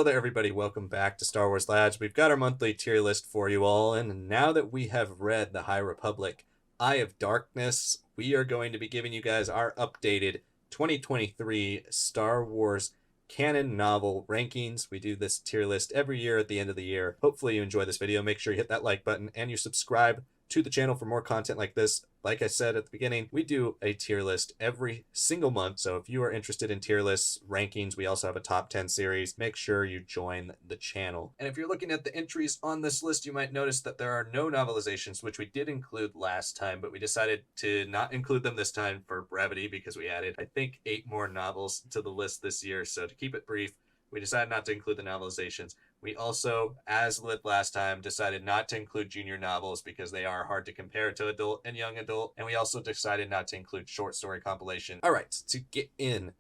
Hello there, everybody. Welcome back to Star Wars Labs. We've got our monthly tier list for you all, and now that we have read The High Republic, Eye of Darkness, we are going to be giving you guys our updated 2023 Star Wars canon novel rankings. We do this tier list every year at the end of the year. Hopefully you enjoy this video. Make sure you hit that like button and you subscribe to the channel for more content like this. Like I said at the beginning, we do a tier list every single month. So if you are interested in tier lists, rankings, we also have a top 10 series. Make sure you join the channel. And if you're looking at the entries on this list, you might notice that there are no novelizations, which we did include last time, but we decided to not include them this time for brevity because we added, I think, 8 more novels to the list this year. So to keep it brief, we decided not to include the novelizations. We also, as with last time, decided not to include junior novels because they are hard to compare to adult and young adult. And we also decided not to include short story compilation. All right, to get in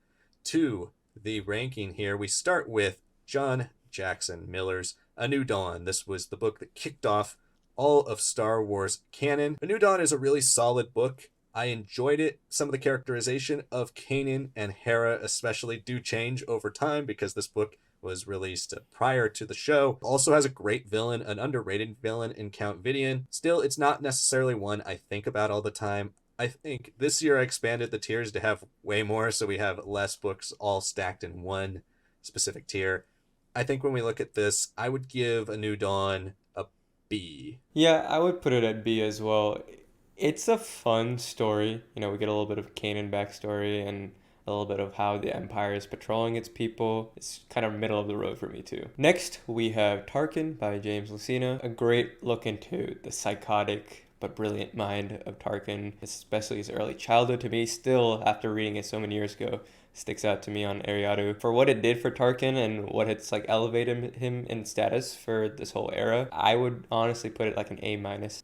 to the ranking here, we start with John Jackson Miller's A New Dawn. This was the book that kicked off all of Star Wars canon. A New Dawn is a really solid book. I enjoyed it. Some of the characterization of Kanan and Hera especially do change over time because this book was released prior to the show. Also has a great villain, an underrated villain in Count Vidian. Still, it's not necessarily one I think about all the time. I think this year I expanded the tiers to have way more, so we have less books all stacked in one specific tier. I think when we look at this, I would give A New Dawn a B. Yeah, I would put it at B as well. It's a fun story. We get a little bit of Kanan backstory and a little bit of how the Empire is patrolling its people. It's kind of middle of the road for me too. Next, we have Tarkin by James Lucena. A great look into the psychotic but brilliant mind of Tarkin, especially his early childhood. To me, still, after reading it so many years ago, sticks out to me on Ariadu. For what it did for Tarkin and what it's elevated him in status for this whole era, I would honestly put it like an A-.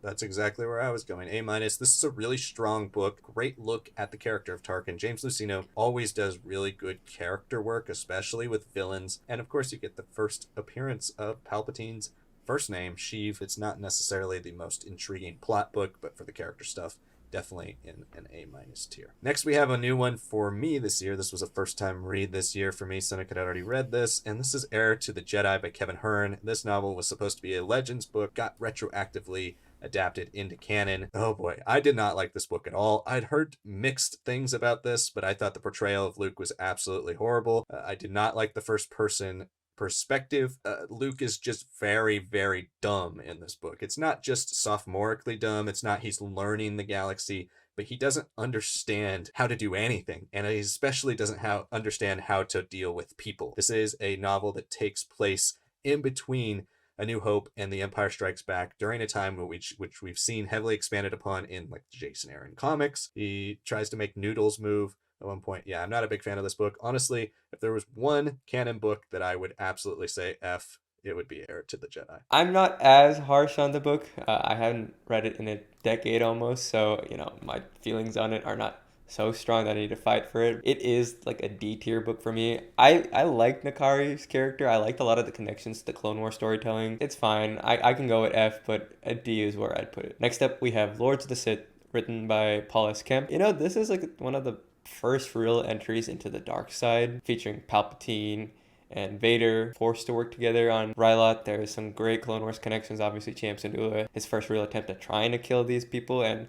That's exactly where I was going. A-. This is a really strong book. Great look at the character of Tarkin. James Luceno always does really good character work, especially with villains. And of course you get the first appearance of Palpatine's first name, Sheev. It's not necessarily the most intriguing plot book, but for the character stuff, definitely in an A- tier. Next, we have a new one for me this year. This was a first-time read this year for me. Sanak had already read this, and this is Heir to the Jedi by Kevin Hearn. This novel was supposed to be a Legends book, got retroactively adapted into canon. Oh boy, I did not like this book at all. I'd heard mixed things about this, but I thought the portrayal of Luke was absolutely horrible. I did not like the first-person perspective. Luke is just very, very dumb in this book. It's not just sophomorically dumb. It's not he's learning the galaxy, but he doesn't understand how to do anything. And he especially doesn't understand how to deal with people. This is a novel that takes place in between A New Hope and The Empire Strikes Back during a time which we've seen heavily expanded upon in like the Jason Aaron comics. He tries to make Noodles move at one point. Yeah, I'm not a big fan of this book. Honestly, if there was one canon book that I would absolutely say F, it would be Heir to the Jedi. I'm not as harsh on the book. I haven't read it in a decade almost, so, my feelings on it are not so strong that I need to fight for it. It is like a D tier book for me. I like Nakari's character. I liked a lot of the connections to the Clone War storytelling. It's fine. I can go with F, but a D is where I'd put it. Next up, we have Lords of the Sith, written by Paul S. Kemp. This is like one of the first real entries into the dark side, featuring Palpatine and Vader forced to work together on Rylot. There's some great Clone Wars connections. Obviously, Champ Syndulla, his first real attempt at trying to kill these people, and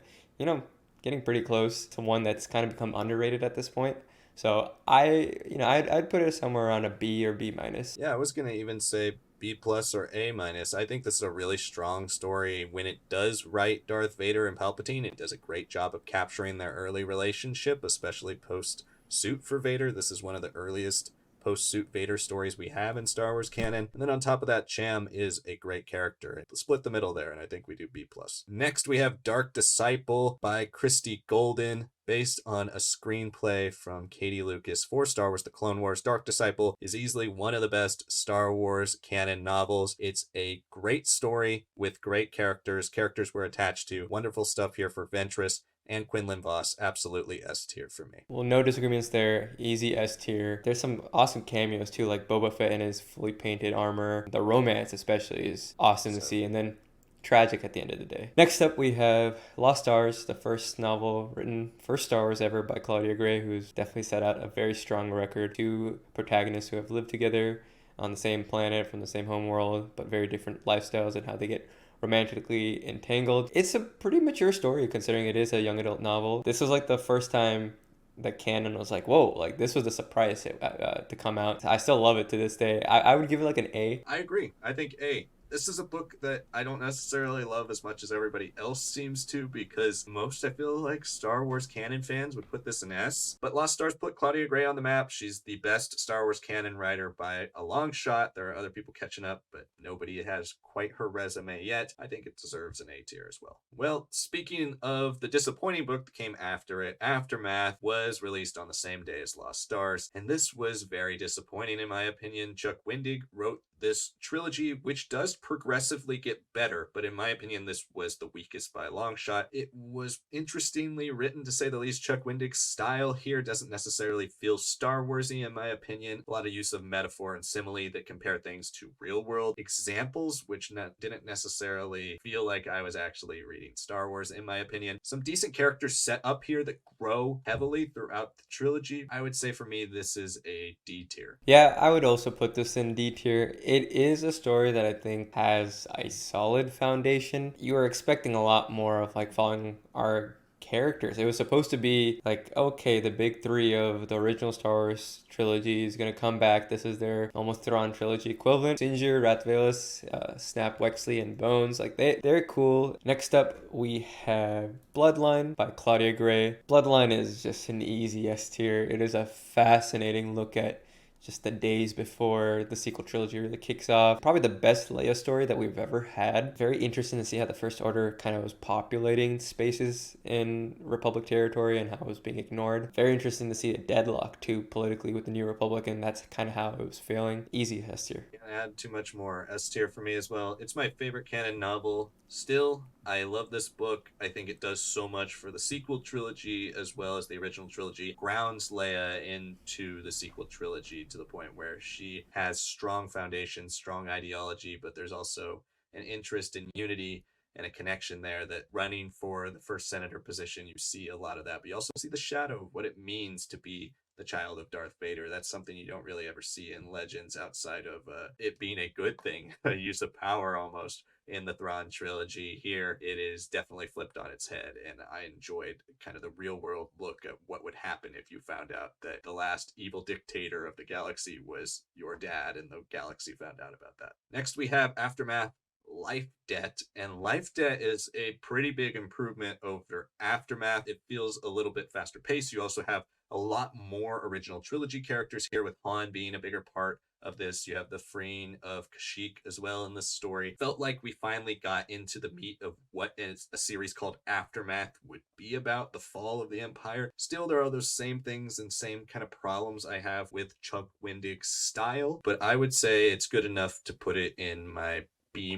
getting pretty close to one that's kind of become underrated at this point. So I'd put it somewhere around a B or B-. Yeah, I was gonna even say B+ or A-. I think this is a really strong story. When it does write Darth Vader and Palpatine, it does a great job of capturing their early relationship, especially post-suit for Vader. This is one of the earliest post-suit Vader stories we have in Star Wars canon. And then on top of that, Cham is a great character. Split the middle there, and I think we do B+. Next, we have Dark Disciple by Christy Golden, based on a screenplay from Katie Lucas for Star Wars The Clone Wars. Dark Disciple is easily one of the best Star Wars canon novels. It's a great story with great characters. Characters we're attached to. Wonderful stuff here for Ventress and Quinlan Voss. Absolutely S tier for me. Well, no disagreements there. Easy S tier. There's some awesome cameos too, like Boba Fett in his fully painted armor. The romance especially is awesome to see. And then tragic at the end of the day. Next up, we have Lost Stars, the first novel written, first Star Wars ever by Claudia Gray, who's definitely set out a very strong record. Two protagonists who have lived together on the same planet from the same homeworld, but very different lifestyles and how they get romantically entangled. It's a pretty mature story considering it is a young adult novel. This was like the first time that Canon was like, whoa, like this was a surprise to come out. I still love it to this day. I would give it like an A. I agree. I think A. This is a book that I don't necessarily love as much as everybody else seems to, because most, I feel like, Star Wars canon fans would put this in S. But Lost Stars put Claudia Gray on the map. She's the best Star Wars canon writer by a long shot. There are other people catching up, but nobody has quite her resume yet. I think it deserves an A tier as well. Well, speaking of the disappointing book that came after it, Aftermath was released on the same day as Lost Stars, and this was very disappointing in my opinion. Chuck Wendig wrote this trilogy, which does progressively get better, but in my opinion, this was the weakest by a long shot. It was interestingly written, to say the least. Chuck Wendig's style here doesn't necessarily feel Star Warsy, in my opinion. A lot of use of metaphor and simile that compare things to real-world examples, which didn't necessarily feel like I was actually reading Star Wars, in my opinion. Some decent characters set up here that grow heavily throughout the trilogy. I would say for me, this is a D tier. Yeah, I would also put this in D tier. It is a story that I think has a solid foundation. You were expecting a lot more of like following our characters. It was supposed to be like, okay, the big three of the original Star Wars trilogy is gonna come back. This is their almost Thrawn trilogy equivalent. Sinjir, Ratvelis, Snap Wexley, and Bones. Like they're cool. Next up, we have Bloodline by Claudia Gray. Bloodline is just an easy S tier. It is a fascinating look at just the days before the sequel trilogy really kicks off. Probably the best Leia story that we've ever had. Very interesting to see how the First Order kind of was populating spaces in Republic territory and how it was being ignored. Very interesting to see a deadlock too politically with the New Republic, and that's kind of how it was failing. Easy S tier. Can't add too much more. S tier for me as well. It's my favorite canon novel. Still, I love this book. I think it does so much for the sequel trilogy as well as the original trilogy. Grounds Leia into the sequel trilogy to the point where she has strong foundations, strong ideology, but there's also an interest in unity and a connection there that running for the first senator position, you see a lot of that. But you also see the shadow of what it means to be the child of Darth Vader. That's something you don't really ever see in Legends outside of it being a good thing, a use of power almost. In the Thrawn trilogy here, it is definitely flipped on its head, and I enjoyed kind of the real world look at what would happen if you found out that the last evil dictator of the galaxy was your dad and the galaxy found out about that. Next we have Aftermath, Life Debt, and Life Debt is a pretty big improvement over Aftermath. It feels a little bit faster paced. You also have a lot more original trilogy characters here, with Han being a bigger part of this. You have the freeing of Kashyyyk as well in this story. Felt like we finally got into the meat of what is a series called Aftermath would be about, the fall of the Empire. Still, there are those same things and same kind of problems I have with Chuck Wendig's style, but I would say it's good enough to put it in my B-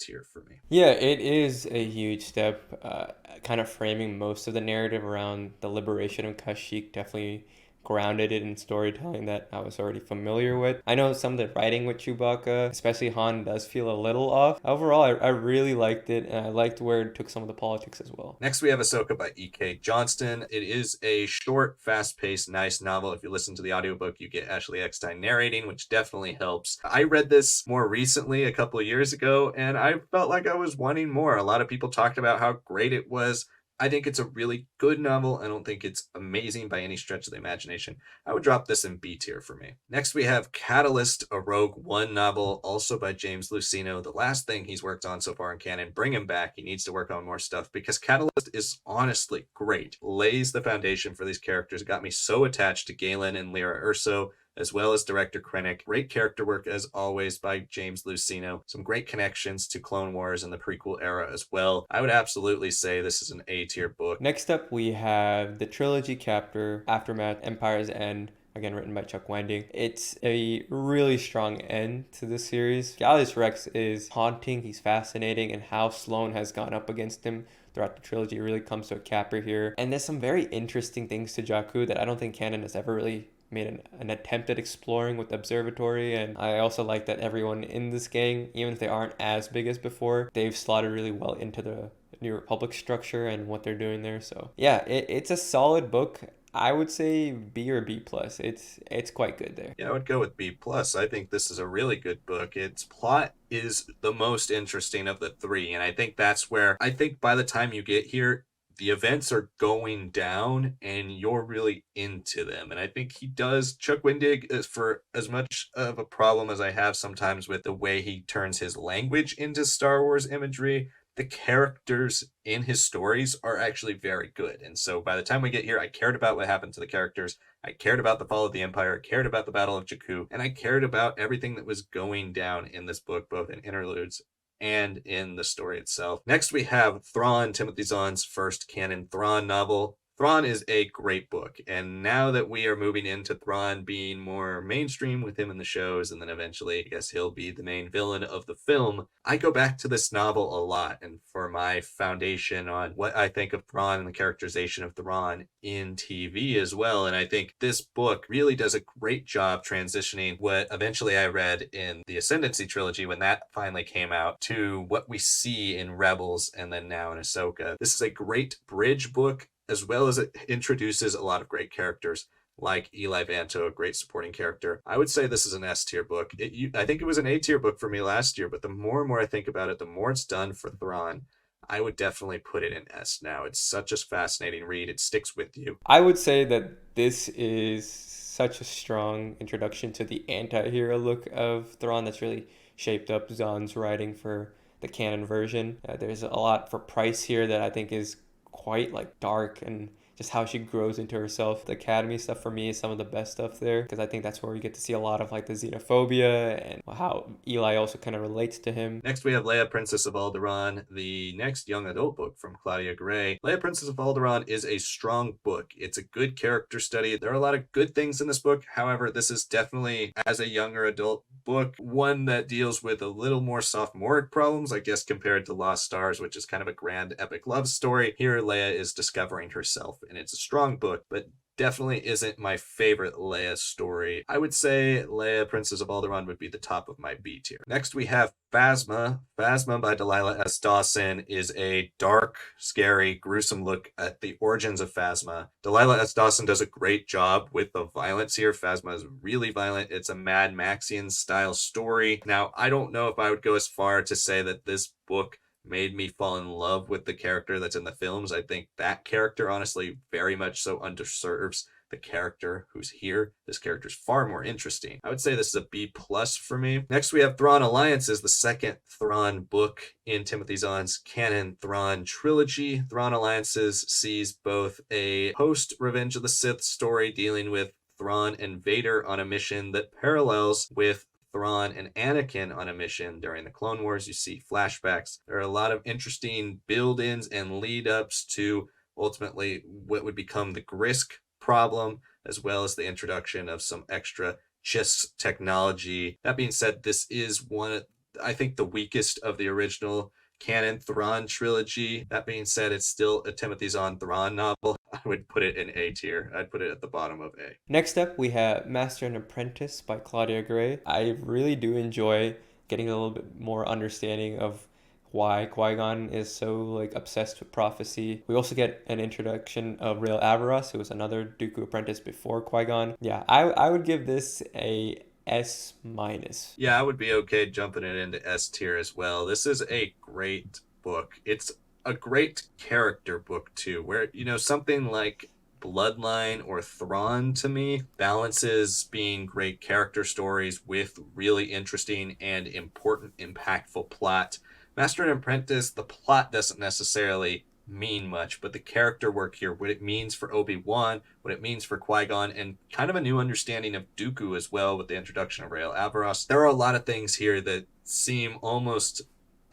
tier for me. Yeah, it is a huge step, kind of framing most of the narrative around the liberation of Kashyyyk. Definitely grounded it in storytelling that I was already familiar with. I know some of the writing with Chewbacca, especially Han, does feel a little off. Overall, I really liked it, and I liked where it took some of the politics as well. Next, we have Ahsoka by E.K. Johnston. It is a short, fast-paced, nice novel. If you listen to the audiobook, you get Ashley Eckstein narrating, which definitely helps. I read this more recently, a couple of years ago, and I felt like I was wanting more. A lot of people talked about how great it was. I think it's a really good novel. I don't think it's amazing by any stretch of the imagination. I would drop this in B tier for me. Next, we have Catalyst, a Rogue One novel, also by James Luceno. The last thing he's worked on so far in canon. Bring him back. He needs to work on more stuff because Catalyst is honestly great. Lays the foundation for these characters. It got me so attached to Galen and Lyra Erso, as well as director Krennic. Great character work as always by James Luceno. Some great connections to Clone Wars and the prequel era as well. I would absolutely say this is an A tier book. Next up, we have the trilogy chapter, Aftermath, Empire's End, again written by Chuck Wendig. It's a really strong end to the series. Gallius Rex is haunting, he's fascinating, and how Sloane has gone up against him throughout the trilogy really comes to a capper here. And there's some very interesting things to Jakku that I don't think canon has ever really made an attempt at exploring with the Observatory. And I also like that everyone in this gang, even if they aren't as big as before, they've slotted really well into the New Republic structure and what they're doing there. So yeah, it's a solid book. I would say B or B plus. It's quite good there. Yeah, I would go with B plus. I think this is a really good book. Its plot is the most interesting of the three, and I think that's where I think by the time you get here, the events are going down and you're really into them. And I think he does. Chuck Wendig is, for as much of a problem as I have sometimes with the way he turns his language into Star Wars imagery, the characters in his stories are actually very good. And so by the time we get here, I cared about what happened to the characters. I cared about the fall of the Empire, cared about the Battle of Jakku, and I cared about everything that was going down in this book, both in interludes and in the story itself. Next, we have Thrawn, Timothy Zahn's first canon Thrawn novel. Thrawn is a great book, and now that we are moving into Thrawn being more mainstream with him in the shows, and then eventually I guess he'll be the main villain of the film, I go back to this novel a lot, and for my foundation on what I think of Thrawn and the characterization of Thrawn in TV as well, and I think this book really does a great job transitioning what eventually I read in the Ascendancy trilogy when that finally came out to what we see in Rebels and then now in Ahsoka. This is a great bridge book, as well as it introduces a lot of great characters like Eli Vanto, a great supporting character. I would say this is an S tier book. I think it was an A tier book for me last year, but the more and more I think about it, the more it's done for Thrawn. I would definitely put it in S now. It's such a fascinating read. It sticks with you. I would say that this is such a strong introduction to the anti-hero look of Thrawn that's really shaped up Zahn's writing for the canon version. There's a lot for Price here that I think is quite like dark, and just how she grows into herself. The Academy stuff for me is some of the best stuff there, because I think that's where we get to see a lot of like the xenophobia and how Eli also kind of relates to him. Next, we have Leia, Princess of Alderaan, the next young adult book from Claudia Gray. Leia, Princess of Alderaan is a strong book. It's a good character study. There are a lot of good things in this book. However, this is definitely, as a younger adult book, one that deals with a little more sophomoric problems, I guess, compared to Lost Stars, which is kind of a grand epic love story. Here, Leia is discovering herself, and it's a strong book, but definitely isn't my favorite Leia story. I would say Leia, Princess of Alderaan would be the top of my B tier. Next, we have Phasma. Phasma by Delilah S. Dawson is a dark, scary, gruesome look at the origins of Phasma. Delilah S. Dawson does a great job with the violence here. Phasma is really violent. It's a Mad Maxian style story. Now, I don't know if I would go as far to say that this book made me fall in love with the character that's in the films. I think that character, honestly, very much so underserves the character who's here. This character is far more interesting. I would say this is a B plus for me. Next, we have Thrawn Alliances, the second Thrawn book in Timothy Zahn's canon Thrawn trilogy. Thrawn Alliances sees both a post Revenge of the Sith story dealing with Thrawn and Vader on a mission that parallels with Thrawn and Anakin on a mission during the Clone Wars. You see flashbacks. There are a lot of interesting build-ins and lead-ups to ultimately what would become the Grisk problem, as well as the introduction of some extra Chiss technology. That being said, this is I think, the weakest of the original canon Thrawn trilogy. That being said, it's still a Timothy Zahn Thrawn novel. I would put it in A tier. I'd put it at the bottom of A. Next up, we have Master and Apprentice by Claudia Gray. I really do enjoy getting a little bit more understanding of why Qui-Gon is so like obsessed with prophecy. We also get an introduction of Rael Averross, who was another Dooku apprentice before Qui-Gon. Yeah, I would give this a S minus. Yeah, I would be okay jumping it into S tier as well. This is a great book. It's a great character book too, where, something like Bloodline or Thrawn to me balances being great character stories with really interesting and important, impactful plot. Master and Apprentice, the plot doesn't necessarily mean much, but the character work here, what it means for Obi-Wan, what it means for Qui-Gon, and kind of a new understanding of Dooku as well with the introduction of Rael Averross. There are a lot of things here that seem almost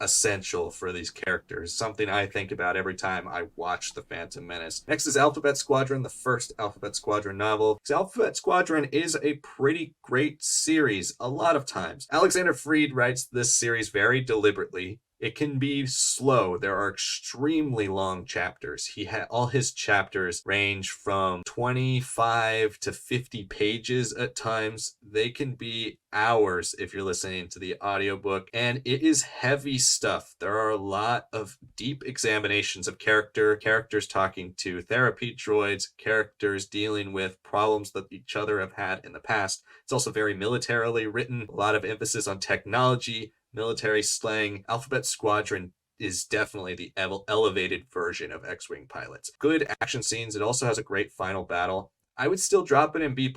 essential for these characters, something I think about every time I watch The Phantom Menace. Next is Alphabet Squadron, the first Alphabet Squadron novel. Alphabet Squadron is a pretty great series a lot of times. Alexander Freed writes this series very deliberately. It can be slow. There are extremely long chapters. All his chapters range from 25 to 50 pages at times. They can be hours if you're listening to the audiobook, and it is heavy stuff. There are a lot of deep examinations of characters talking to therapy droids, characters dealing with problems that each other have had in the past. It's also very militarily written, a lot of emphasis on technology, military slang. Alphabet Squadron is definitely the elevated version of X-Wing pilots. Good action scenes. It also has a great final battle. I would still drop it in B+.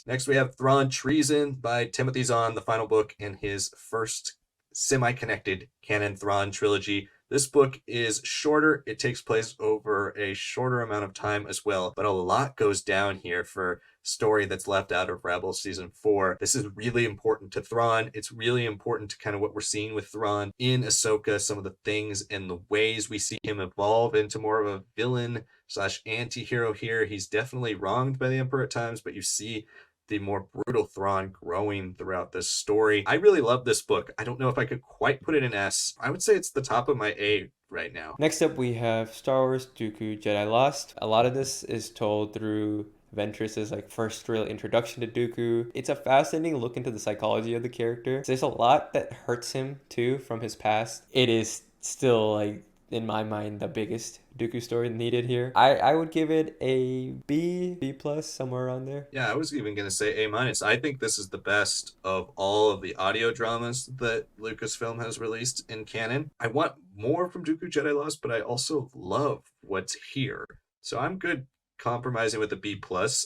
Next, we have Thrawn Treason by Timothy Zahn, the final book in his first semi-connected canon Thrawn trilogy. This book is shorter. It takes place over a shorter amount of time as well, but a lot goes down here for story that's left out of Rebels Season 4. This is really important to Thrawn. It's really important to kind of what we're seeing with Thrawn in Ahsoka, some of the things and the ways we see him evolve into more of a villain / anti-hero here. He's definitely wronged by the Emperor at times, but you see the more brutal Thrawn growing throughout this story. I really love this book. I don't know if I could quite put it in S. I would say it's the top of my A right now. Next up, we have Star Wars Dooku Jedi Lost. A lot of this is told through Ventress's first real introduction to Dooku. It's a fascinating look into the psychology of the character. There's a lot that hurts him too from his past. It is still in my mind the biggest Dooku story needed here. I would give it a B plus, somewhere around there. Yeah, I was even gonna say A-. I think this is the best of all of the audio dramas that Lucasfilm has released in canon. I want more from Dooku Jedi Lost, but I also love what's here. So I'm good compromising with a B+.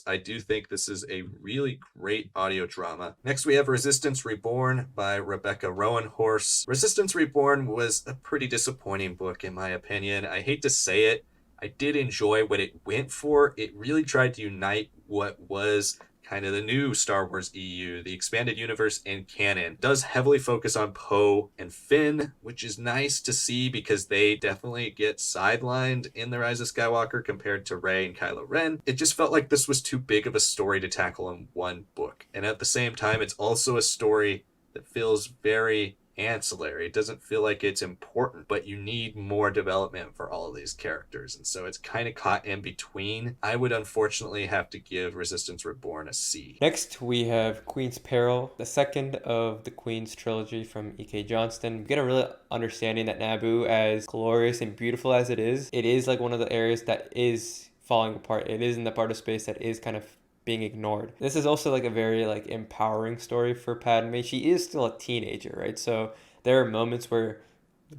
I do think this is a really great audio drama. Next, we have Resistance Reborn by Rebecca Rowanhorse. Resistance Reborn was a pretty disappointing book, in my opinion. I hate to say it. I did enjoy what it went for. It really tried to unite what was kind of the new Star Wars EU, the expanded universe and canon. It does heavily focus on Poe and Finn, which is nice to see because they definitely get sidelined in The Rise of Skywalker compared to Rey and Kylo Ren. It just felt like this was too big of a story to tackle in one book. And at the same time, it's also a story that feels very ancillary. It doesn't feel like it's important, but you need more development for all of these characters, and so it's kind of caught in between. I would unfortunately have to give Resistance Reborn a C. Next, we have Queen's Peril, the second of the Queen's trilogy from E.K. Johnston. We get a real understanding that Naboo, as glorious and beautiful as it is one of the areas that is falling apart. It is in the part of space that is kind of being ignored. This is also a very empowering story for Padme. She is still a teenager, right? So there are moments where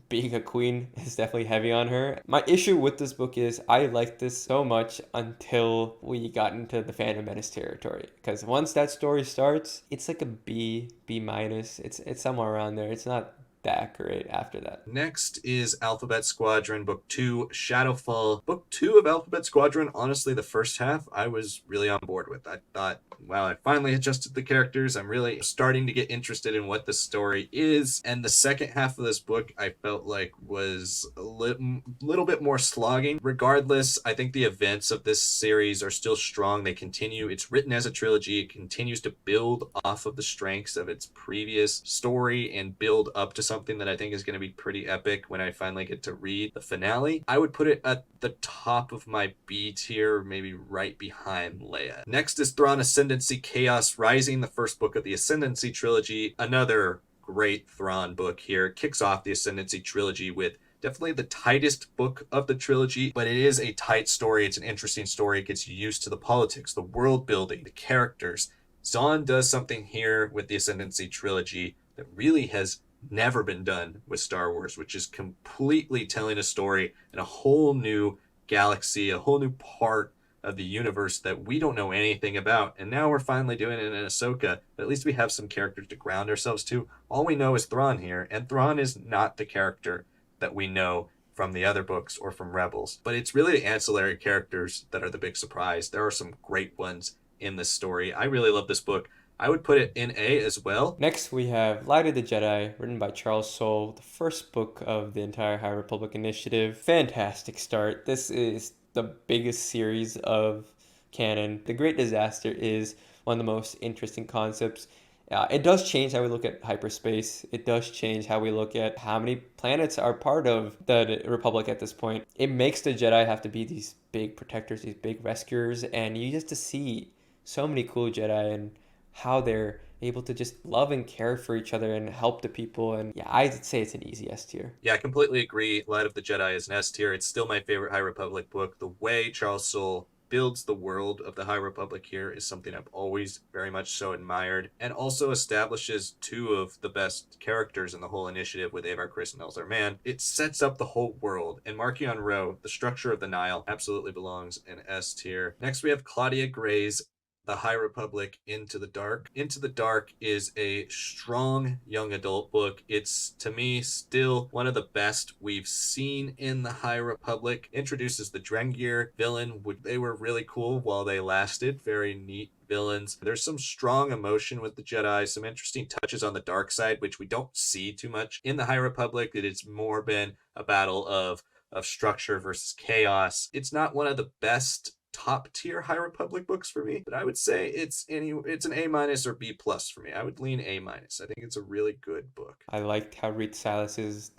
being a queen is definitely heavy on her. My issue with this book is I liked this so much until we got into the Phantom Menace territory, because once that story starts, it's like a B minus. It's somewhere around there. It's not that great after that. Next is Alphabet Squadron, Book 2, Shadowfall. Book 2 of Alphabet Squadron, honestly, the first half, I was really on board with. I thought, wow, I finally adjusted the characters. I'm really starting to get interested in what the story is. And the second half of this book, I felt like was a little bit more slogging. Regardless, I think the events of this series are still strong. They continue. It's written as a trilogy. It continues to build off of the strengths of its previous story and build up to something that I think is going to be pretty epic when I finally get to read the finale. I would put it at the top of my B tier, maybe right behind Leia. Next is Thrawn Ascendancy Chaos Rising, the first book of the Ascendancy trilogy. Another great Thrawn book here. Kicks off the Ascendancy trilogy with definitely the tightest book of the trilogy, but it is a tight story. It's an interesting story. It gets you used to the politics, the world building, the characters. Zahn does something here with the Ascendancy trilogy that really has never been done with Star Wars, which is completely telling a story in a whole new galaxy, a whole new part of the universe that we don't know anything about. And now we're finally doing it in Ahsoka, but at least we have some characters to ground ourselves to. All we know is Thrawn here, and Thrawn is not the character that we know from the other books or from Rebels, but it's really the ancillary characters that are the big surprise. There are some great ones in this story. I really love this book. I would put it in A as well. Next, we have Light of the Jedi, written by Charles Soule, the first book of the entire High Republic initiative. Fantastic start. This is the biggest series of canon. The Great Disaster is one of the most interesting concepts. It does change how we look at hyperspace. It does change how we look at how many planets are part of the Republic at this point. It makes the Jedi have to be these big protectors, these big rescuers, and you get to see so many cool Jedi and how they're able to just love and care for each other and help the people. And yeah, I'd say it's an easy S tier. Yeah, I completely agree. Light of the Jedi is an S tier. It's still my favorite High Republic book. The way Charles Soule builds the world of the High Republic here is something I've always very much so admired, and also establishes two of the best characters in the whole initiative with Avar Kriss and Elzar Mann. It sets up the whole world, and Marchion Ro, the structure of the Nile, absolutely belongs in S tier. Next we have Claudia Gray's The High Republic Into the Dark. Into the Dark is a strong young adult book. It's, to me, still one of the best we've seen in the High Republic. Introduces the Drengir villain. They were really cool while they lasted. Very neat villains. There's some strong emotion with the Jedi, some interesting touches on the dark side, which we don't see too much in the High Republic. It has more been a battle of structure versus chaos. It's not one of the best top tier High Republic books for me, but I would say it's an A minus or B plus for me. I would lean A minus. I think it's a really good book. I liked how Reed Silas is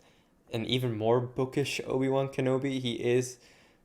an even more bookish Obi-Wan Kenobi. He is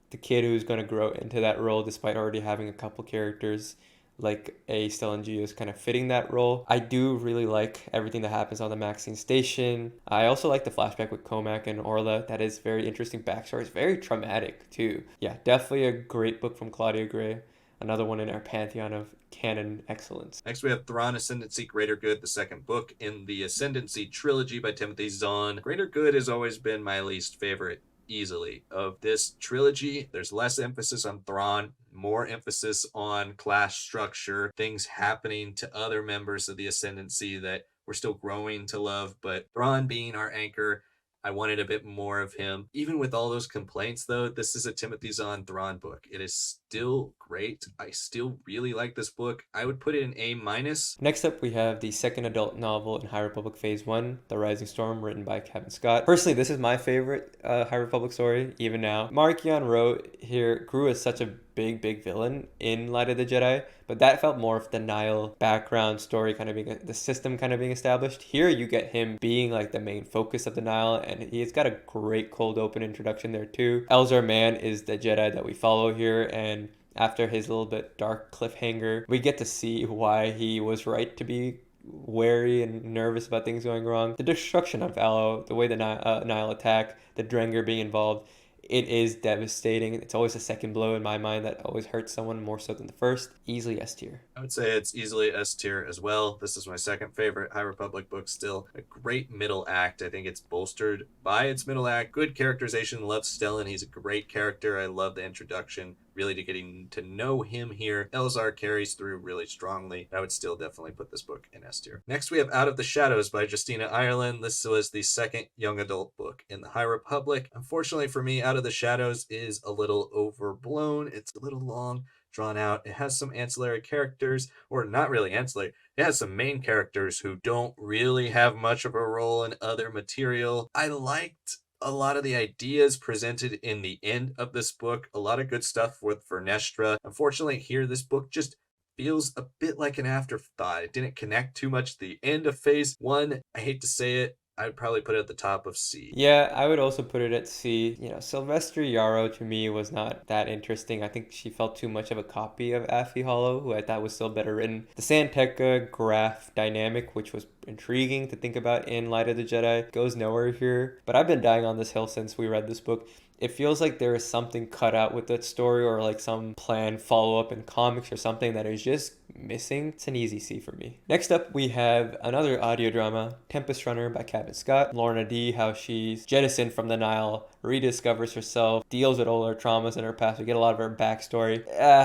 the kid who's going to grow into that role despite already having a couple characters like A, Stellan Gios kind of fitting that role. I do really like everything that happens on the Maxine station. I also like the flashback with Comac and Orla. That is very interesting backstory. It's very traumatic too. Yeah, definitely a great book from Claudia Gray. Another one in our pantheon of canon excellence. Next, we have Thrawn Ascendancy Greater Good, the second book in the Ascendancy trilogy by Timothy Zahn. Greater Good has always been my least favorite, easily, of this trilogy. There's less emphasis on Thrawn, more emphasis on class structure, things happening to other members of the Ascendancy that we're still growing to love, but Thrawn being our anchor, I wanted a bit more of him. Even with all those complaints, though, this is a Timothy Zahn Thrawn book. It is still great. I still really like this book. I would put it in A minus. Next up, we have the second adult novel in High Republic Phase 1, The Rising Storm, written by Kevin Scott. Personally, this is my favorite High Republic story, even now. Marchion Ro here grew as such a big villain in Light of the Jedi, but that felt more of the Nile background story kind of being the system kind of being established. Here you get him being like the main focus of the Nile, and he's got a great cold open introduction there too. Elzar Mann is the Jedi that we follow here, and after his little bit dark cliffhanger, we get to see why he was right to be wary and nervous about things going wrong. The destruction of Valo, the way the Nile attack, the Drengir being involved, it is devastating. It's always a second blow in my mind that always hurts someone more so than the first. Easily S tier. I would say it's easily S tier as well. This is my second favorite High Republic book still. A great middle act. I think it's bolstered by its middle act. Good characterization. Love Stellan. He's a great character. I love the introduction. Really to getting to know him here. Elzar carries through really strongly. I would still definitely put this book in S tier. Next we have Out of the Shadows by Justina Ireland. This was the second young adult book in the High Republic. Unfortunately for me, Out of the Shadows is a little overblown. It's a little long, drawn out. It has some ancillary characters, or not really ancillary. It has some main characters who don't really have much of a role in other material. I liked a lot of the ideas presented in the end of this book. A lot of good stuff with Vernestra. Unfortunately, here, this book just feels a bit like an afterthought. It didn't connect too much to the end of Phase 1. I hate to say it. I would probably put it at the top of C. Yeah, I would also put it at C. You know, Sylvester Yarrow to me was not that interesting. I think she felt too much of a copy of Affie Hollow, who I thought was still better written. The Santeca Graf dynamic, which was intriguing to think about in Light of the Jedi, goes nowhere here. But I've been dying on this hill since we read this book. It feels like there is something cut out with that story, or like some planned follow-up in comics or something that is just missing. It's an easy C for me. Next up, we have another audio drama, Tempest Runner by Kevin Scott. Lorna D, how she's jettisoned from the Nile, rediscovers herself, deals with all her traumas in her past. We get a lot of her backstory.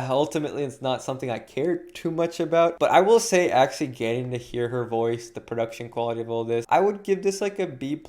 Ultimately, it's not something I care too much about, but I will say actually getting to hear her voice, the production quality of all this, I would give this like a B+.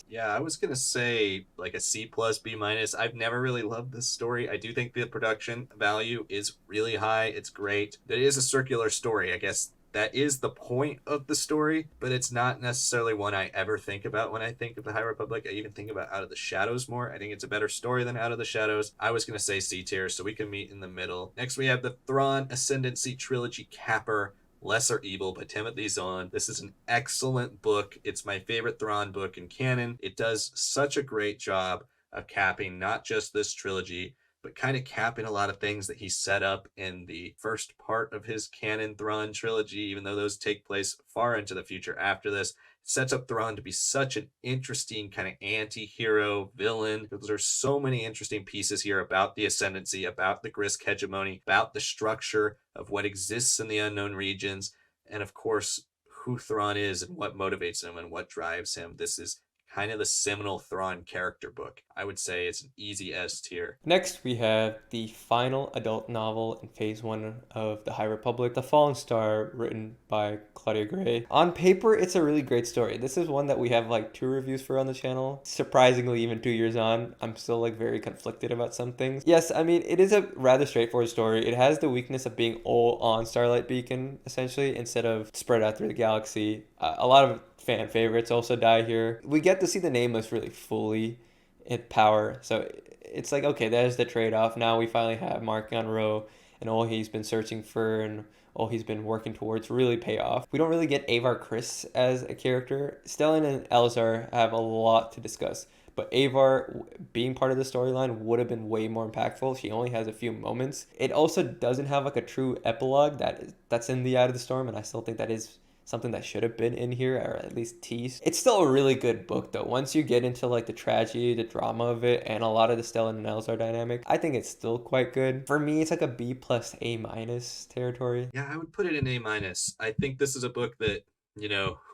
Yeah, I was going to say like a C+, B-. I've never really loved this story. I do think the production value is really high. It's great. It is a circular story. I guess that is the point of the story, but it's not necessarily one I ever think about when I think of the High Republic. I even think about Out of the Shadows more. I think it's a better story than Out of the Shadows. I was going to say C tier, so we can meet in the middle. Next, we have the Thrawn Ascendancy Trilogy Capper Lesser Evil by Timothy Zahn. This is an excellent book. It's my favorite Thrawn book in canon. It does such a great job of capping not just this trilogy, but kind of capping a lot of things that he set up in the first part of his canon Thrawn trilogy, even though those take place far into the future after this. Sets up Thrawn to be such an interesting kind of anti-hero villain. There are so many interesting pieces here about the Ascendancy, about the Grisk hegemony, about the structure of what exists in the unknown regions, and of course, who Thrawn is and what motivates him and what drives him. This is kind of the seminal Thrawn character book. I would say it's an easy S tier. Next, we have the final adult novel in Phase 1 of The High Republic, The Fallen Star, written by Claudia Gray. On paper, it's a really great story. This is one that we have like 2 reviews for on the channel. Surprisingly, even 2 years on, I'm still like very conflicted about some things. Yes, I mean, it is a rather straightforward story. It has the weakness of being all on Starlight Beacon, essentially, instead of spread out through the galaxy. A lot of fan favorites also die here. We get to see the Nameless really fully in power, so it's like, okay, there's the trade-off. Now we finally have Mark on Row, and all he's been searching for and all he's been working towards really pay off. We don't really get Avar Kriss as a character. Stellan and Elzar have a lot to discuss, but Avar being part of the storyline would have been way more impactful. She only has a few moments. It also doesn't have like a true epilogue that's in the Eye of the Storm, and I still think that is something that should have been in here, or at least teased. It's still a really good book though. Once you get into like the tragedy, the drama of it, and a lot of the Stellan and Elzar dynamic, I think it's still quite good. For me, it's like a B plus A minus territory. Yeah, I would put it in A minus. I think this is a book that,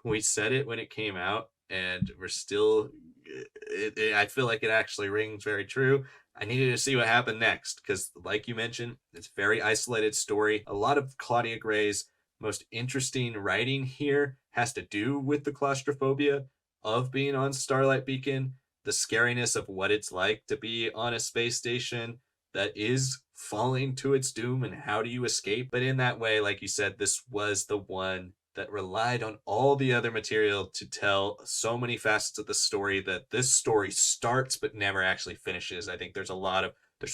we said it when it came out, and we're still, I feel like it actually rings very true. I needed to see what happened next, because like you mentioned, it's a very isolated story. A lot of Claudia Gray's most interesting writing here has to do with the claustrophobia of being on Starlight Beacon, the scariness of what it's like to be on a space station that is falling to its doom, and how do you escape. But in that way, like you said, this was the one that relied on all the other material to tell so many facets of the story that this story starts but never actually finishes. I think there's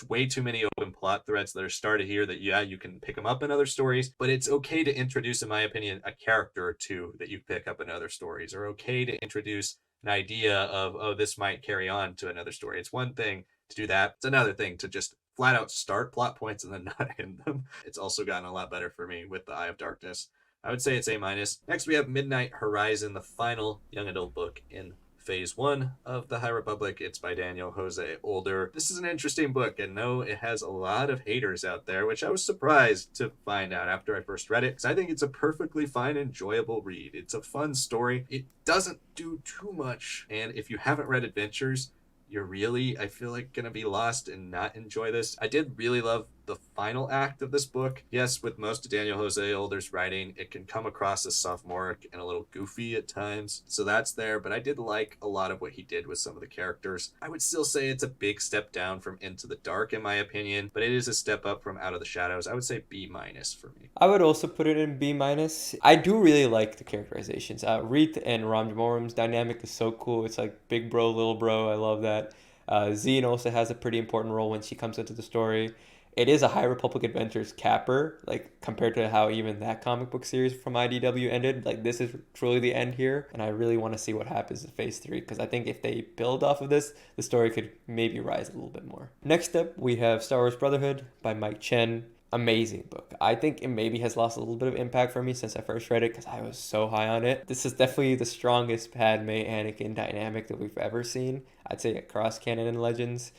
way too many open plot threads that are started here that, yeah, you can pick them up in other stories, but it's okay to introduce, in my opinion, a character or two that you pick up in other stories, or okay to introduce an idea of, oh, this might carry on to another story. It's one thing to do that. It's another thing to just flat out start plot points and then not end them. It's also gotten a lot better for me with The Eye of Darkness. I would say it's A minus. Next, we have Midnight Horizon, the final young adult book in Phase 1 of The High Republic. It's by Daniel Jose Older. This is an interesting book, and no, it has a lot of haters out there, which I was surprised to find out after I first read it, because I think it's a perfectly fine, enjoyable read. It's a fun story. It doesn't do too much, and if you haven't read Adventures, you're really, I feel like, gonna be lost and not enjoy this. I did really love the final act of this book. Yes, with most of Daniel Jose Older's writing, it can come across as sophomoric and a little goofy at times, so that's there, but I did like a lot of what he did with some of the characters. I would still say it's a big step down from Into the Dark, in my opinion, but it is a step up from Out of the Shadows. I would say B minus for me. I would also put it in B minus. I do really like the characterizations. Reeth and Ram Jamoram's dynamic is so cool. It's like big bro, little bro. I love that. Zine also has a pretty important role when she comes into the story. It is a High Republic Adventures capper, like compared to how even that comic book series from IDW ended. Like, this is truly the end here, and I really want to see what happens in Phase 3, because I think if they build off of this, the story could maybe rise a little bit more. Next up, we have Star Wars Brotherhood by Mike Chen. Amazing book. I think it maybe has lost a little bit of impact for me since I first read it, because I was so high on it. This is definitely the strongest Padme Anakin dynamic that we've ever seen. I'd say across canon and Legends.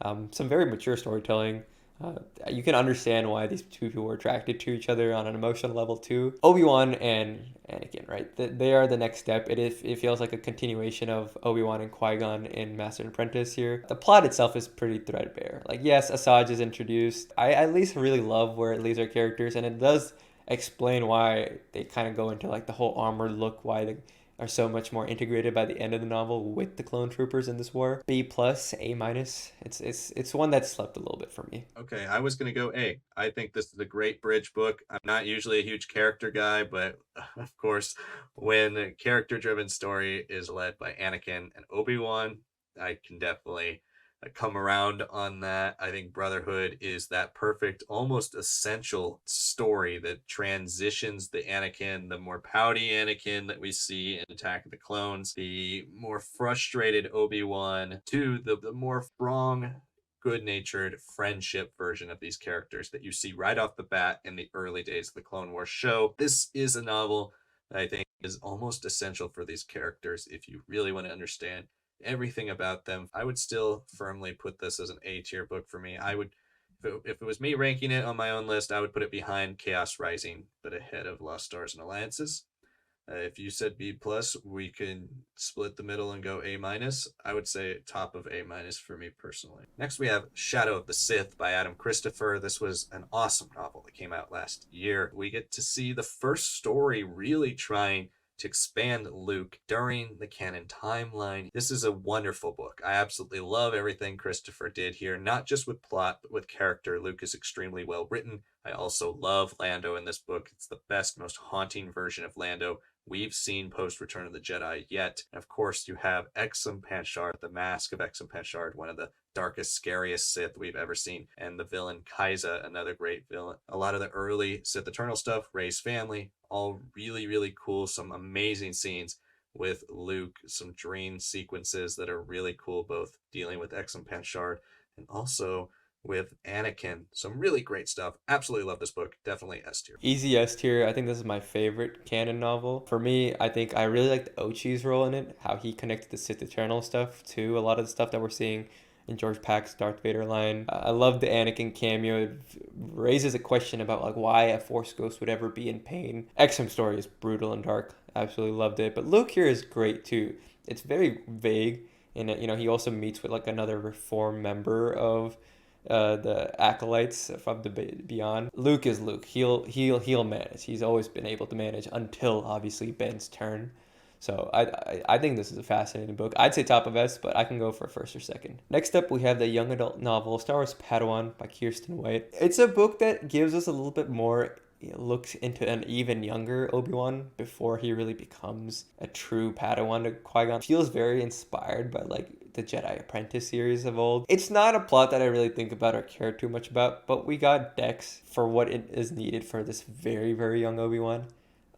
Some very mature storytelling. You can understand why these two people were attracted to each other on an emotional level too. Obi-Wan and Anakin, right? They are the next step. It feels like a continuation of Obi-Wan and Qui-Gon in Master and Apprentice here. The plot itself is pretty threadbare. Like, yes, Asajj is introduced. I at least really love where it leaves our characters, and it does explain why they kind of go into like the whole armored look, why they are so much more integrated by the end of the novel with the clone troopers in this war. B plus, A minus. It's one that slept a little bit for me. Okay, I was going to go A. I think this is a great bridge book. I'm not usually a huge character guy, but of course, when a character-driven story is led by Anakin and Obi-Wan, I can definitely come around on that. I think Brotherhood is that perfect, almost essential story that transitions the Anakin, the more pouty Anakin that we see in Attack of the Clones, the more frustrated Obi-Wan, to the more strong, good-natured friendship version of these characters that you see right off the bat in the early days of the Clone Wars show. This is a novel that I think is almost essential for these characters if you really want to understand everything about them. I would still firmly put this as an A tier book for me. I would, if it was me ranking it on my own list, I would put it behind Chaos Rising, but ahead of Lost Stars and Alliances. If you said B plus, we can split the middle and go A minus. I would say top of A minus for me personally. Next, we have Shadow of the Sith by Adam Christopher. This was an awesome novel that came out last year. We get to see the first story really trying to expand Luke during the canon timeline. This is a wonderful book. I absolutely love everything Christopher did here, not just with plot, but with character. Luke is extremely well written. I also love Lando in this book. It's the best, most haunting version of Lando we've seen post Return of the Jedi yet. And of course, you have Exum Panchard, the Mask of Exum Panchard, one of the darkest, scariest Sith we've ever seen, and the villain Kaiza, another great villain. A lot of the early Sith Eternal stuff, Rey's family, all really, really cool. Some amazing scenes with Luke, some dream sequences that are really cool, both dealing with Exum Panchard and also with Anakin. Some really great stuff. Absolutely love this book. Definitely S tier. Easy S tier. I think this is my favorite canon novel. For me, I think I really liked Ochi's role in it, how he connected the Sith Eternal stuff to a lot of the stuff that we're seeing in George Pack's Darth Vader line. I love the Anakin cameo. It raises a question about like why a Force ghost would ever be in pain. Exum story is brutal and dark. Absolutely loved it. But Luke here is great too. It's very vague in it. You know, he also meets with like another reform member of the acolytes from the beyond. Luke is Luke. He'll manage. He's always been able to manage until obviously Ben's turn. So I think this is a fascinating book. I'd say top of S, but I can go for first or second. Next up, we have the young adult novel Star Wars Padawan by Kirsten White. It's a book that gives us a little bit more looks into an even younger Obi-Wan before he really becomes a true Padawan to Qui-Gon. Feels very inspired by like the Jedi Apprentice series of old. It's not a plot that I really think about or care too much about, but we got Dex for what it is needed for this very, very young Obi-Wan.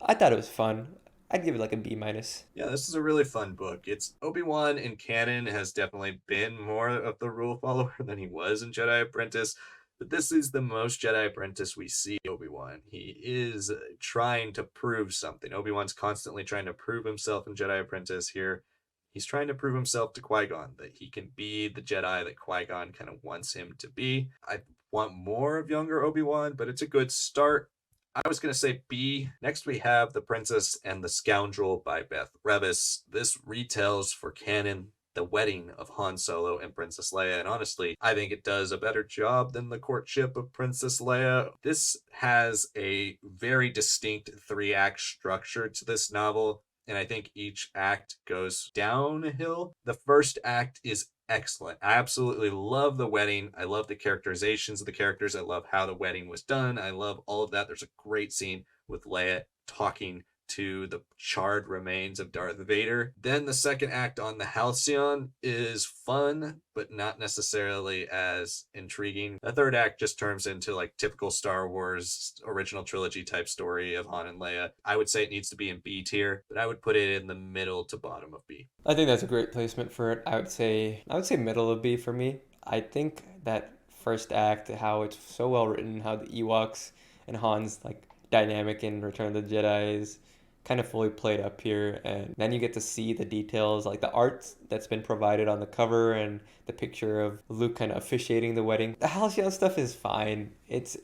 I thought it was fun. I'd give it like a B minus. Yeah, this is a really fun book. It's Obi-Wan in canon has definitely been more of the rule follower than he was in Jedi Apprentice, but this is the most Jedi Apprentice we see Obi-Wan. He is trying to prove something. Obi-Wan's constantly trying to prove himself in Jedi Apprentice here. He's trying to prove himself to Qui-Gon, that he can be the Jedi that Qui-Gon kind of wants him to be. I want more of younger Obi-Wan, but it's a good start. I was going to say B. Next, we have The Princess and the Scoundrel by Beth Revis. This retells for canon the wedding of Han Solo and Princess Leia, and honestly, I think it does a better job than the courtship of Princess Leia. This has a very distinct three-act structure to this novel, and I think each act goes downhill. The first act is excellent. I absolutely love the wedding. I love the characterizations of the characters. I love how the wedding was done. I love all of that. There's a great scene with Leia talking to the charred remains of Darth Vader. Then the second act on the Halcyon is fun, but not necessarily as intriguing. The third act just turns into like typical Star Wars original trilogy type story of Han and Leia. I would say it needs to be in B tier, but I would put it in the middle to bottom of B. I think that's a great placement for it. I would say middle of B for me. I think that first act, how it's so well written, how the Ewoks and Han's like dynamic in Return of the Jedi is kind of fully played up here, and then you get to see the details like the art that's been provided on the cover and the picture of Luke kind of officiating the wedding. The Halcyon stuff is fine. It's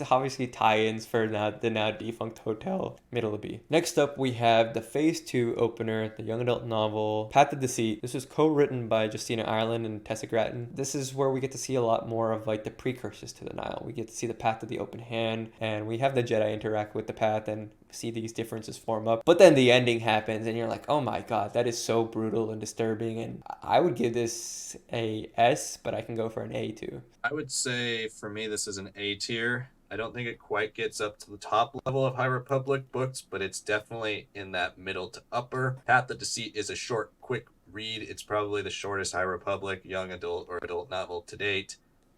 obviously tie-ins for the now defunct hotel. Middle of B. Next up, we have the Phase 2 opener, the young adult novel Path of Deceit. This was co-written by Justina Ireland and Tessa Gratton. This is where we get to see a lot more of like the precursors to the Nile. We get to see the Path of the Open Hand, and we have the Jedi interact with the Path and see these differences form up. But then the ending happens, and you're like, oh my god, that is so brutal and disturbing. And I would give this a S, but I can go for an A too. I would say for me, this is an A tier. I don't think it quite gets up to the top level of High Republic books, but it's definitely in that middle to upper. Path of Deceit is a short, quick read. It's probably the shortest High Republic young adult or adult novel to date,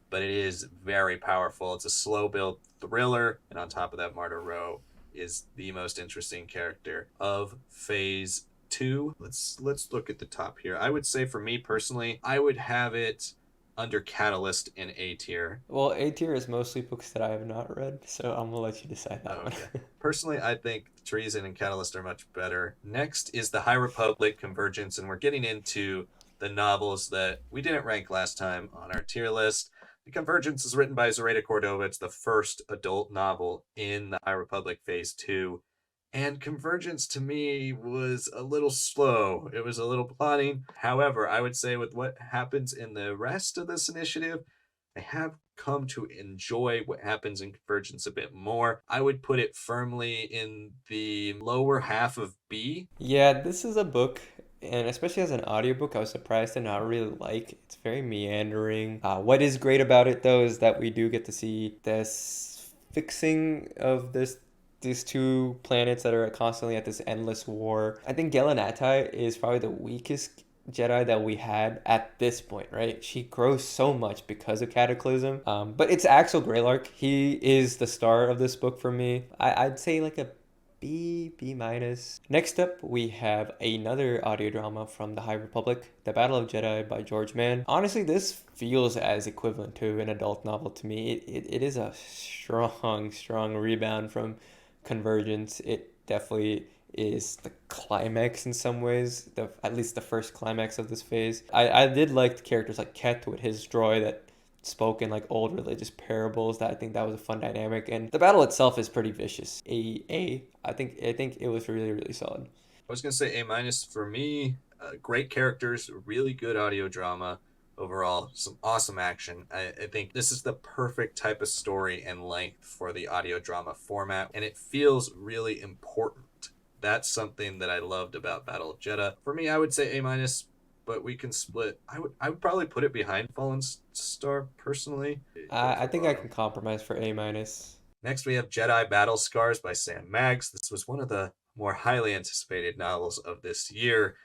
but it is very powerful. It's a slow build thriller, and on top of that, Martyr Row is the most interesting character of Phase 2. Let's look at the top here. I would say for me personally, I would have it under Catalyst in A tier. Well, A tier is mostly books that I have not read, so I'm gonna let you decide that one. Okay. Personally, I think Treason and Catalyst are much better. Next is the High Republic Convergence, and we're getting into the novels that we didn't rank last time on our tier list. The Convergence is written by Zoraida Cordova. It's the first adult novel in the High Republic Phase 2. And Convergence to me was a little slow. It was a little plodding. However, I would say with what happens in the rest of this initiative, I have come to enjoy what happens in Convergence a bit more. I would put it firmly in the lower half of B. Yeah, this is a book, and especially as an audiobook, I was surprised to not really like. It's very meandering. What is great about it, though, is that we do get to see this fixing of these two planets that are constantly at this endless war. I think Gelanatai is probably the weakest Jedi that we had at this point, right? She grows so much because of Cataclysm. But it's Axel Greylark. He is the star of this book for me. I'd say like a B minus. Next up, we have another audio drama from the High Republic, The Battle of Jedi by George Mann. Honestly, this feels as equivalent to an adult novel to me. It is a strong rebound from Convergence. It definitely is the climax in some ways, at least the first climax of this phase. I did like the characters like Ket with his droid that spoke in like old religious parables. That I think that was a fun dynamic, and the battle itself is pretty vicious. I think it was really solid. I was going to say A minus for me. Great characters, really good audio drama. Overall, some awesome action. I think this is the perfect type of story and length for the audio drama format, and it feels really important. That's something that I loved about Battle of Jedha. For me, I would say A minus, but we can split. I would probably put it behind Fallen Star personally. I think I can compromise for A minus. Next, we have Jedi Battle Scars by Sam Maggs. This was one of the more highly anticipated novels of this year.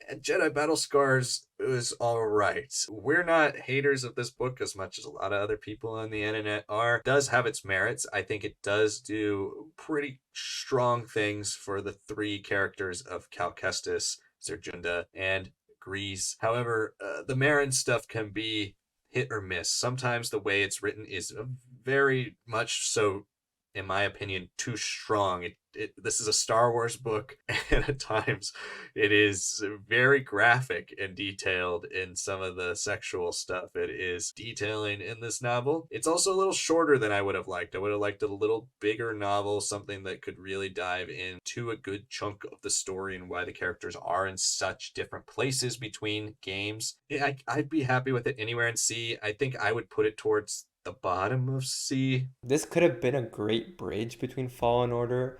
And Jedi Battle Scars was all right. We're not haters of this book as much as a lot of other people on the internet are. It does have its merits. I think it does do pretty strong things for the three characters of Cal Kestis, Serjunda, and Grease. However, the Marin stuff can be hit or miss. Sometimes the way it's written is very much so, in my opinion, too strong. This is a Star Wars book, and at times it is very graphic and detailed in some of the sexual stuff it is detailing in this novel. It's also a little shorter than I would have liked. I would have liked a little bigger novel, something that could really dive into a good chunk of the story and why the characters are in such different places between games. I'd be happy with it anywhere in C. I think I would put it towards the bottom of C. This could have been a great bridge between Fallen Order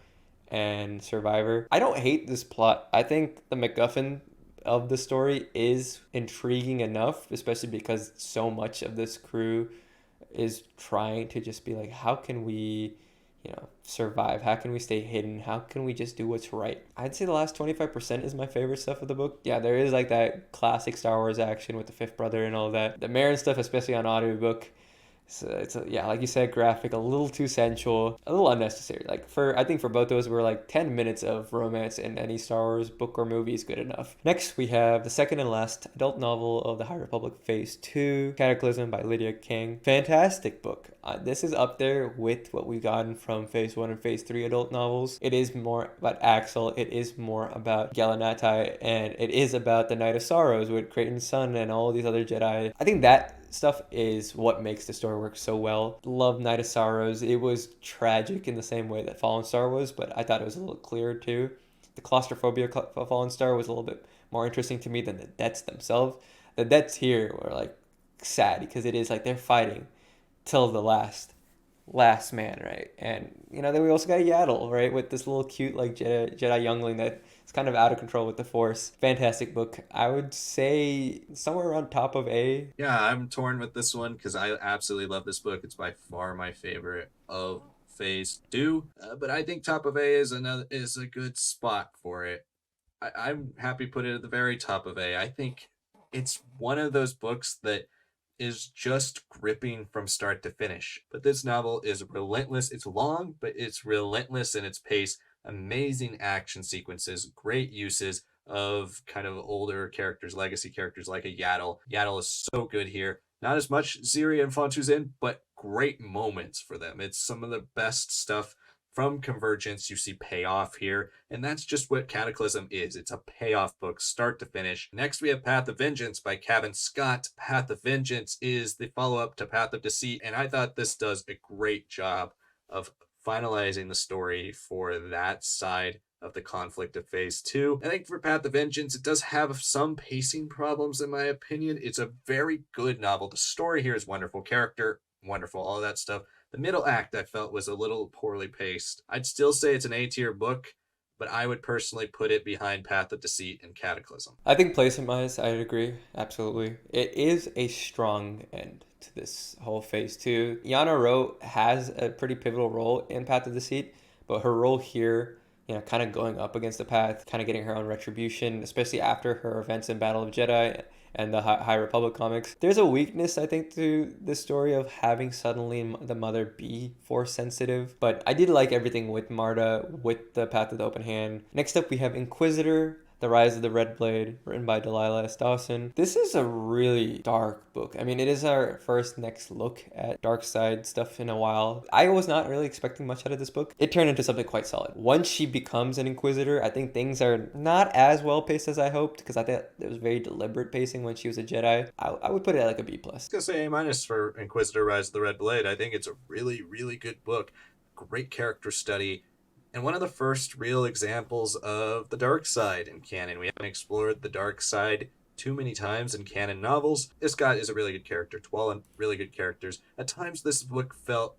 and Survivor. I don't hate this plot. I think the MacGuffin of the story is intriguing enough, especially because so much of this crew is trying to just be like, how can we, survive? How can we stay hidden? How can we just do what's right? I'd say the last 25% is my favorite stuff of the book. Yeah, there is like that classic Star Wars action with the fifth brother and all that. The Marin stuff, especially on audiobook, so it's like you said, graphic, a little too sensual, a little unnecessary. I think for both those, we're like 10 minutes of romance in any Star Wars book or movie is good enough. Next, we have the second and last adult novel of the High Republic Phase 2, Cataclysm by Lydia King. Fantastic book. This is up there with what we've gotten from Phase 1 and Phase 3 adult novels. It is more about Axel, it is more about Gelanatai, and it is about the Night of Sorrows with Creighton's son and all these other Jedi. I think that stuff is what makes the story work so well. Love Night of Sorrows. It was tragic in the same way that Fallen Star was, but I thought it was a little clearer too. The claustrophobia of Fallen Star was a little bit more interesting to me than the deaths themselves. The deaths here were like sad because it is like they're fighting till the last last man, right? And then we also got Yaddle, right, with this little cute like Jedi youngling that is kind of out of control with the Force. Fantastic book. I would say somewhere around top of A. Yeah, I'm torn with this one because I absolutely love this book. It's by far my favorite of Phase Two, but I think top of A is a good spot for it. I'm happy to put it at the very top of A. I think it's one of those books that is just gripping from start to finish. But this novel is relentless. It's long, but it's relentless in its pace. Amazing action sequences, great uses of kind of older characters, legacy characters like a Yaddle. Yaddle is so good here. Not as much Ziri and Fontuzen, but great moments for them. It's some of the best stuff from Convergence you see pay off here, and that's just what Cataclysm is. It's a payoff book, start to finish. Next, we have Path of Vengeance by Cavan Scott. Path of Vengeance is the follow-up to Path of Deceit, and I thought this does a great job of finalizing the story for that side of the conflict of Phase 2. I think for Path of Vengeance, it does have some pacing problems, in my opinion. It's a very good novel. The story here is wonderful. Character, wonderful. All of that stuff. The middle act I felt was a little poorly paced. I'd still say it's an A tier book, but I would personally put it behind Path of Deceit and Cataclysm. I think placement-wise, I'd agree. Absolutely. It is a strong end to this whole phase two. Yana Ro has a pretty pivotal role in Path of Deceit, but her role here, kind of going up against the Path, kind of getting her own retribution, especially after her events in Battle of Jedi and the High Republic comics. There's a weakness, I think, to this story of having suddenly the mother be Force sensitive, but I did like everything with Marta, with the Path of the Open Hand. Next up, we have Inquisitor, The Rise of the Red Blade, written by Delilah S. Dawson. This is a really dark book. I mean, it is our first next look at dark side stuff in a while. I was not really expecting much out of this book. It turned into something quite solid. Once she becomes an Inquisitor, I think things are not as well paced as I hoped, because I thought it was very deliberate pacing when she was a Jedi. I would put it at like a B+. I was going to say A- for Inquisitor Rise of the Red Blade. I think it's a really, really good book. Great character study. And one of the first real examples of the dark side in canon. We haven't explored the dark side too many times in canon novels. This guy is a really good character. Twallen, really good characters. At times, this book felt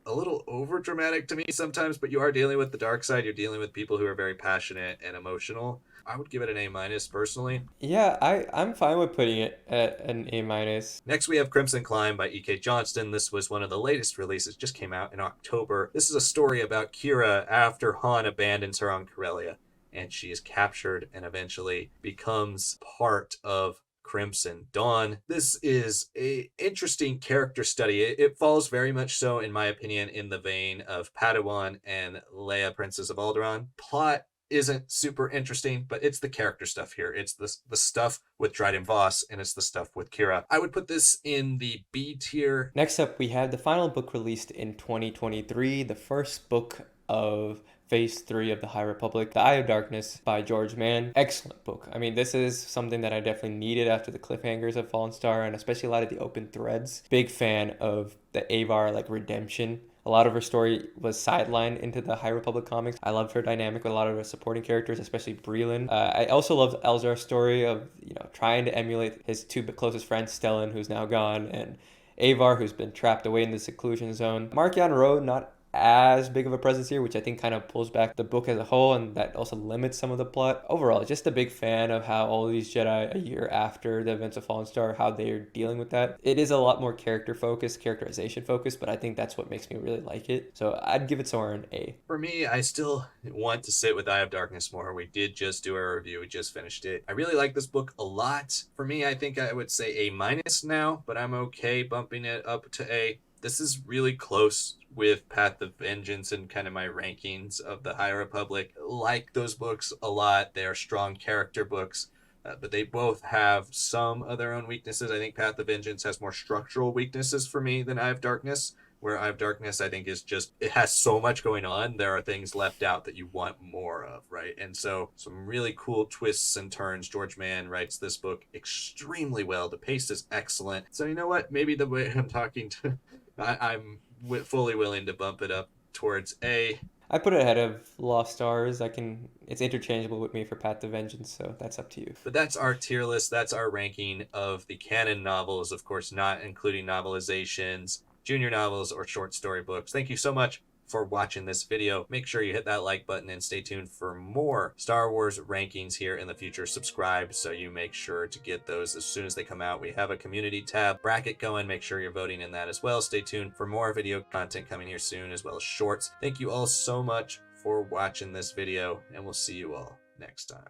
a little over dramatic to me sometimes, but you are dealing with the dark side. You're dealing with people who are very passionate and emotional. I would give it an A- personally. Yeah, I'm fine with putting it at an A-. Next, we have Crimson Climb by E.K. Johnston. This was one of the latest releases, just came out in October. This is a story about Kira after Han abandons her on Corellia, and she is captured and eventually becomes part of Crimson Dawn. This is a interesting character study. It falls very much so, in my opinion, in the vein of Padawan and Leia, Princess of Alderaan. Plot isn't super interesting, but it's the character stuff here. It's the stuff with Dryden Voss, and it's the stuff with Kira. I would put this in the B tier. Next up, we have the final book released in 2023, the first book of Phase 3 of the High Republic, The Eye of Darkness by George Mann. Excellent book. I mean, this is something that I definitely needed after the cliffhangers of Fallen Star, and especially a lot of the open threads. Big fan of the Avar redemption. A lot of her story was sidelined into the High Republic comics. I loved her dynamic with a lot of her supporting characters, especially Breland. I also loved Elzar's story of, trying to emulate his two closest friends, Stellan, who's now gone, and Avar, who's been trapped away in the seclusion zone. Mark-Jan Rowe, not as big of a presence here, which I think kind of pulls back the book as a whole, and that also limits some of the plot. Overall, just a big fan of how all of these Jedi, a year after the events of Fallen Star, how they're dealing with that. It is a lot more characterization focused, but I think that's what makes me really like it. So I'd give it somewhere an A. For me, I still want to sit with Eye of Darkness more. We did just do a review. We just finished it. I really like this book a lot. For me, I think I would say A- now, but I'm okay bumping it up to A. This is really close with Path of Vengeance and kind of my rankings of the High Republic. Like those books a lot. They are strong character books, but they both have some of their own weaknesses. I think Path of Vengeance has more structural weaknesses for me than Eye of Darkness, where Eye of Darkness, I think, is just, it has so much going on. There are things left out that you want more of, right? And so some really cool twists and turns. George Mann writes this book extremely well. The pace is excellent. So you know what? Maybe the way I'm talking to... I'm fully willing to bump it up towards A. I put it ahead of Lost Stars. It's interchangeable with me for Path of Vengeance, so that's up to you. But that's our tier list. That's our ranking of the canon novels, of course, not including novelizations. junior novels, or short story books. Thank you so much for watching this video. Make sure you hit that like button and stay tuned for more Star Wars rankings here in the future. Subscribe so you make sure to get those as soon as they come out. We have a community tab bracket going. Make sure you're voting in that as well. Stay tuned for more video content coming here soon, as well as shorts. Thank you all so much for watching this video, and we'll see you all next time.